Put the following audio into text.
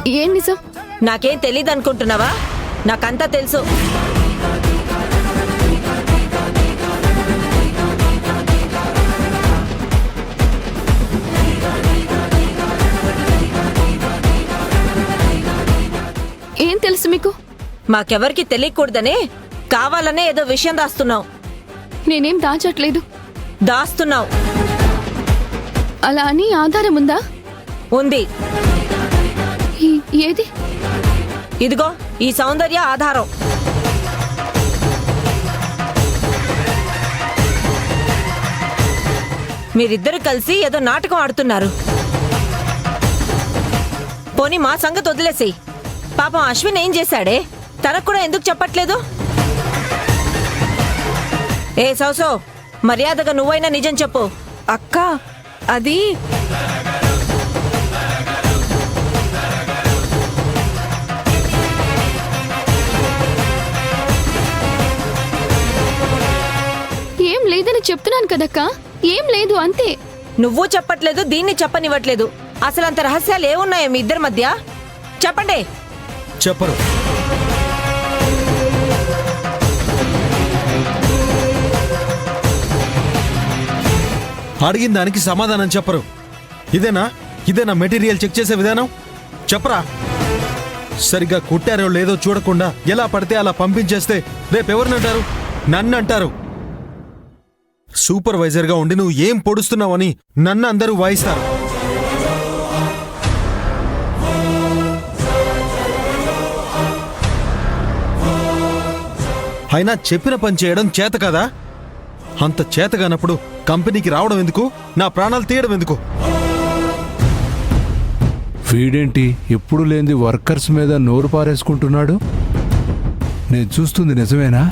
ఏం నిజం? నాకేం తెలీదు అనుకుంటున్నావా? నాకంతా తెలుసు. ఏం తెలుసు మీకు? మాకెవరికి తెలియకూడదనే కావాలనే ఏదో విషయం దాస్తున్నావు. నేనేం దాచట్లేదు. దాస్తున్నావు. అలా అని ఆధారం ఉందా? ఉంది. ఏది? ఇదిగో ఈ సౌందర్య ఆధారం. మీరిద్దరు కలిసి ఏదో నాటకం ఆడుతున్నారు. పోనీ మా సంగతి వదిలేసేయ్. పాపం అశ్విన్ ఏం చేశాడే? తనకు కూడా ఎందుకు చెప్పట్లేదు? ఏ సౌసో, మర్యాదగా నువ్వైనా నిజం చెప్పు. అక్క, అది ఏం లేదని చెప్తున్నాను కదక్క. ఏం లేదు అంతే. నువ్వు చెప్పట్లేదు, దీన్ని చెప్పనివ్వట్లేదు. అసలు అంత రహస్యాలు ఏమున్నాయో మీ ఇద్దరి మధ్య? చెప్పండి. చెప్పరు. అడిగిన దానికి సమాధానం చెప్పరు. ఇదేనా మెటీరియల్ చెక్ చేసే విధానం? చెప్పరా. సరిగ్గా కుట్టారో లేదో చూడకుండా ఎలా పడితే అలా పంపించేస్తే రేపెవరినంటారు? నన్ను అంటారు. సూపర్వైజర్గా ఉండి నువ్వు ఏం పొడుస్తున్నావని నన్ను అందరూ వాయిస్తారు. అయినా చెప్పిన పని చేయడం చేత కదా? అంత చేతగానప్పుడు కంపెనీకి రావడం ఎందుకు? నా ప్రాణాలు తీయడం ఎందుకు? వీడేంటి ఎప్పుడు లేనిది వర్కర్స్ మీద నోరు పారేసుకుంటున్నాడు? నేను చూస్తుంది నిజమేనా?